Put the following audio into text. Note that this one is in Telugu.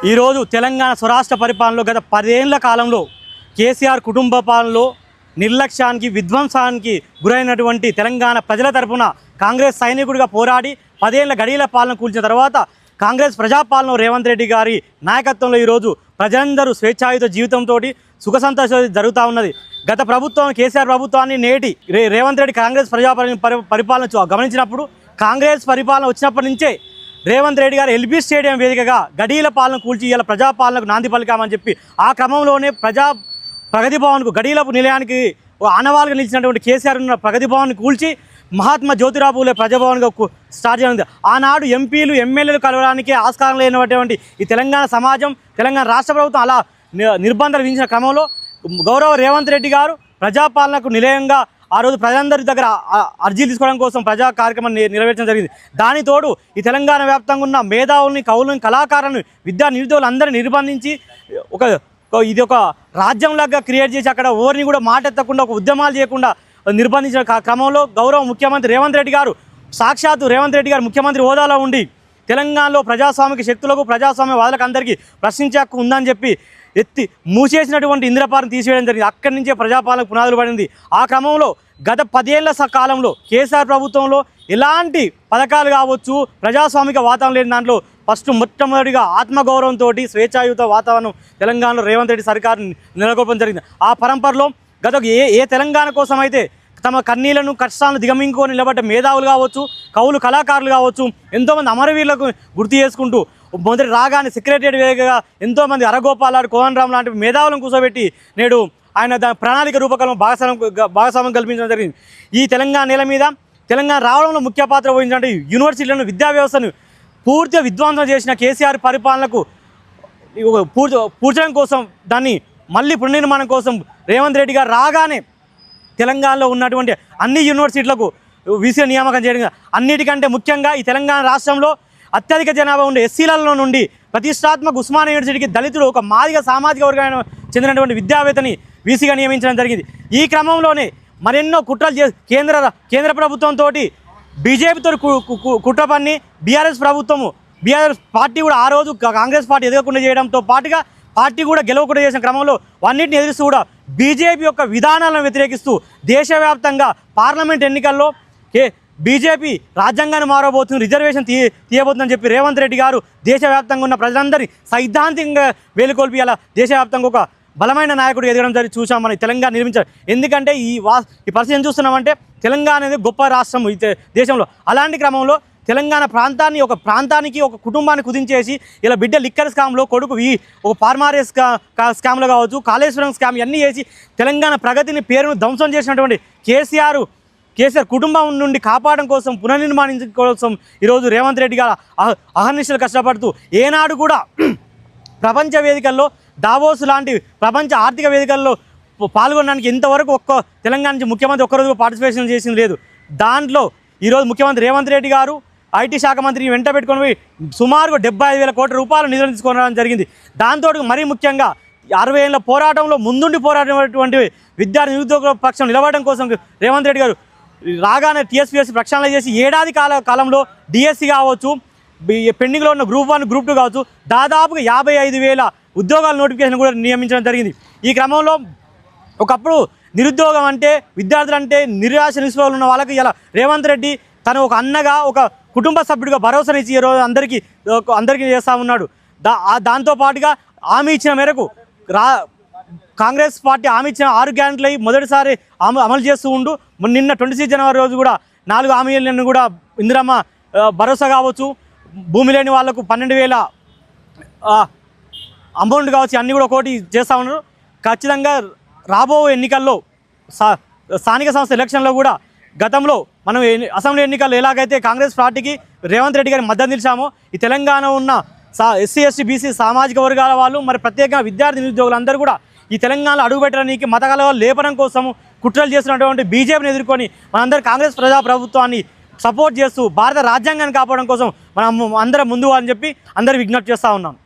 ఈరోజు తెలంగాణ స్వరాష్ట్ర పరిపాలనలో గత 10 ఏళ్ల కాలంలో కేసీఆర్ కుటుంబ పాలనలో నిర్లక్ష్యానికి విధ్వంసానికి గురైనటువంటి తెలంగాణ ప్రజల తరపున కాంగ్రెస్ సైనికుడిగా పోరాడి 10 ఏళ్ల గడియల పాలన కూల్చిన తర్వాత కాంగ్రెస్ ప్రజాపాలన రేవంత్ రెడ్డి గారి నాయకత్వంలో ఈరోజు ప్రజలందరూ స్వేచ్ఛాయుత జీవితంతో సుఖ సంతోషాలు జరుగుతూ ఉన్నది. గత ప్రభుత్వం కేసీఆర్ ప్రభుత్వాన్ని నేటి రేవంత్ రెడ్డి కాంగ్రెస్ పరిపాలన గమనించినప్పుడు కాంగ్రెస్ పరిపాలన వచ్చినప్పటి నుంచే రేవంత్ రెడ్డి గారు ఎల్బీ స్టేడియం వేదికగా గడీల పాలన కూల్చి ఇలా ప్రజాపాలనకు నాంది పలికామని చెప్పి ఆ క్రమంలోనే ప్రగతి భవన్కు గడీలపు నిలయానికి ఆనవాళ్ళుగా నిలిచినటువంటి కేసీఆర్ ఉన్న ప్రగతి భవన్ను కూల్చి మహాత్మా జ్యోతిరావు పూలే ప్రజాభవన్గా స్టార్ట్ చేయనుంది. ఆనాడు ఎంపీలు ఎమ్మెల్యేలు కలవడానికి ఆస్కారం లేనటువంటి ఈ తెలంగాణ సమాజం తెలంగాణ రాష్ట్ర ప్రభుత్వం అలా నిర్బంధాలు విధించిన క్రమంలో గౌరవ రేవంత్ రెడ్డి గారు ప్రజాపాలనకు నిలయంగా ఆ రోజు ప్రజలందరి దగ్గర అర్జీలు తీసుకోవడం కోసం ప్రజా కార్యక్రమం నెరవేర్చడం జరిగింది. దానితోడు ఈ తెలంగాణ వ్యాప్తంగా ఉన్న మేధావుల్ని కవులని కళాకారులను విద్యా నిరుద్యోగులు అందరినీ నిర్బంధించి ఇది ఒక రాజ్యంలాగా క్రియేట్ చేసి అక్కడ ఎవరిని కూడా మాటెత్తకుండా ఒక ఉద్యమాలు చేయకుండా నిర్బంధించిన క్రమంలో గౌరవ ముఖ్యమంత్రి రేవంత్ రెడ్డి గారు సాక్షాత్తు రేవంత్ రెడ్డి గారు ముఖ్యమంత్రి హోదాలో ఉండి తెలంగాణలో ప్రజాస్వామిక శక్తులకు ప్రజాస్వామ్య వాదులకు అందరికీ ప్రశ్నించే హక్కు ఉందని చెప్పి ఎత్తి మూసేసినటువంటి ఇందిరపాలన తీసివేయడం జరిగింది. అక్కడి నుంచే ప్రజాపాలనకు పునాదులు పడింది. ఆ క్రమంలో గత 10 ఏళ్ల కాలంలో కేసీఆర్ ప్రభుత్వంలో ఎలాంటి పథకాలు కావచ్చు ప్రజాస్వామిక వాతావరణం లేని దాంట్లో మొట్టమొదటిగా ఆత్మగౌరవంతో స్వేచ్ఛాయుత వాతావరణం తెలంగాణలో రేవంత్ రెడ్డి సర్కారు నెలకొల్పడం జరిగింది. ఆ పరంపరలో గత ఏ తెలంగాణ కోసం అయితే తమ కన్నీళ్లను కష్టాలను దిగమింగుకొని నిలబడ్డ మేధావులు కావచ్చు కవులు కళాకారులు కావచ్చు ఎంతోమంది అమరవీరులకు గుర్తు చేసుకుంటూ మొదటి రాగానే సెక్రటరియట్ వేగంగా ఎంతోమంది అరగోపాలాడు కోవన్ రామ్ లాంటి మేధావులను కూర్చోబెట్టి నేడు ఆయన ప్రణాళిక రూపకల్పన భాగస్వామ్యం కల్పించడం జరిగింది. ఈ తెలంగాణ నేల మీద తెలంగాణ రావడంలో ముఖ్య పాత్ర వహించినటువంటి యూనివర్సిటీలను విద్యా వ్యవస్థను పూర్తిగా విధ్వంసం చేసిన కేసీఆర్ పరిపాలనకు పూడ్చడం కోసం దాన్ని మళ్ళీ పునర్నిర్మాణం కోసం రేవంత్ రెడ్డి గారు రాగానే తెలంగాణలో ఉన్నటువంటి అన్ని యూనివర్సిటీలకు వీసీ నియామకం చేయడం అన్నిటికంటే ముఖ్యంగా ఈ తెలంగాణ రాష్ట్రంలో అత్యధిక జనాభా ఉండే ఎస్సీలలో నుండి ప్రతిష్టాత్మక ఉస్మానియా యూనివర్సిటీకి దళితుడు ఒక మాదిగ సామాజిక వర్గానికి చెందినటువంటి విద్యావేత్తని వీసీగా నియమించడం జరిగింది. ఈ క్రమంలోనే మరెన్నో కుట్రలు కేంద్ర ప్రభుత్వంతో బీజేపీతో కుట్ర పన్ని బీఆర్ఎస్ పార్టీ కూడా ఆ రోజు కాంగ్రెస్ పార్టీ ఎదగకుండా చేయడంతో పాటుగా పార్టీ కూడా గెలవకుండా చేసిన క్రమంలో అన్నింటిని ఎదురుస్తూ కూడా బీజేపీ యొక్క విధానాలను వ్యతిరేకిస్తూ దేశవ్యాప్తంగా పార్లమెంట్ ఎన్నికల్లో బీజేపీ రాజ్యాంగాన్ని మారబోతుంది రిజర్వేషన్ తీయబోతుందని చెప్పి రేవంత్ రెడ్డి గారు దేశవ్యాప్తంగా ఉన్న ప్రజలందరినీ సైద్ధాంతికంగా వేలుకొల్పి అలా దేశవ్యాప్తంగా ఒక బలమైన నాయకుడు ఎదగడం జరిగి చూసాం. మనం తెలంగాణ నిర్మించారు. ఎందుకంటే ఈ పరిస్థితి చూస్తున్నామంటే తెలంగాణ అనేది గొప్ప రాష్ట్రం ఈ దేశంలో. అలాంటి క్రమంలో తెలంగాణ ప్రాంతానికి ఒక కుటుంబాన్ని కుదించేసి ఇలా బిడ్డ లిక్కర్ స్కామ్లో కొడుకు ఒక ఫార్మారేస్ స్కామ్లో కావచ్చు కాళేశ్వరం స్కామ్ ఇవన్నీ చేసి తెలంగాణ ప్రగతిని పేరును ధ్వంసం చేసినటువంటి కేసీఆర్ కుటుంబం నుండి కాపాడడం కోసం పునర్నిర్మాణించడం కోసం ఈరోజు రేవంత్ రెడ్డి గారు అహర్నిశలు కష్టపడుతూ ఏనాడు కూడా ప్రపంచ వేదికల్లో దావోస్ లాంటి ప్రపంచ ఆర్థిక వేదికల్లో పాల్గొనడానికి ఇంతవరకు తెలంగాణ నుంచి ముఖ్యమంత్రి ఒక్కరోజు పార్టిసిపేషన్ చేసింది లేదు. దాంట్లో ఈరోజు ముఖ్యమంత్రి రేవంత్ రెడ్డి గారు ఐటీ శాఖ మంత్రిని వెంట పెట్టుకొని పోయి సుమారుగా 75,000 కోట్ల రూపాయలు నిధులు తీసుకోవడం జరిగింది. దాంతో మరీ ముఖ్యంగా 60 ఏళ్ల పోరాటంలో ముందుండి పోరాడినటువంటి విద్యార్థి నిరుద్యోగుల పక్షం నిలబడడం కోసం రేవంత్ రెడ్డి గారు రాగానే టీఎస్పీఎస్సీ ప్రక్షాళన చేసి ఏడాది కాలంలో డిఎస్సి కావచ్చు పెండింగ్లో ఉన్న గ్రూప్ 1 గ్రూప్ 2 కావచ్చు దాదాపుగా 55,000 ఉద్యోగాల నోటిఫికేషన్ కూడా నియమించడం జరిగింది. ఈ క్రమంలో ఒకప్పుడు నిరుద్యోగం అంటే విద్యార్థులు అంటే నిరాశ నిస్పృహలు ఉన్న వాళ్ళకి ఇలా రేవంత్ రెడ్డి తను ఒక అన్నగా ఒక కుటుంబ సభ్యుడిగా భరోసానిచ్చి ఈరోజు అందరికీ చేస్తూ ఉన్నాడు. దాంతోపాటుగా హామీ ఇచ్చిన మేరకు కాంగ్రెస్ పార్టీ హామీ ఇచ్చిన 6 గ్యారెంటీలు మొదటిసారి అమలు చేస్తూ ఉండు నిన్న 26 జనవరి రోజు కూడా 4 హామీలను కూడా ఇందిరమ్మ భరోసా కావచ్చు భూమి లేని వాళ్లకు 12,000 అమౌంట్ కావచ్చు అన్నీ కూడా ఒకటి చేస్తూ ఉన్నారు. ఖచ్చితంగా రాబో ఎన్నికల్లో స్థానిక సంస్థ ఎలక్షన్లో కూడా గతంలో మనం అసెంబ్లీ ఎన్నికల్లో ఎలాగైతే కాంగ్రెస్ పార్టీకి రేవంత్ రెడ్డి గారి మద్దతు నిలిచామో ఈ తెలంగాణ ఉన్న ఎస్సీ ఎస్టీ బీసీ సామాజిక వర్గాల వాళ్ళు మరి ప్రత్యేకంగా విద్యార్థి నిరుద్యోగులు అందరూ కూడా ఈ తెలంగాణలో అడుగుపెట్టడానికి మత కలవాళ్ళు లేపడం కోసము కుట్రలు చేస్తున్నటువంటి బీజేపీని ఎదుర్కొని మనందరూ కాంగ్రెస్ ప్రభుత్వాన్ని సపోర్ట్ చేస్తూ భారత రాజ్యాంగాన్ని కాపాడడం కోసం మనం అందరం ముందు అని చెప్పి అందరూ విజ్ఞప్తి చేస్తూ ఉన్నాం.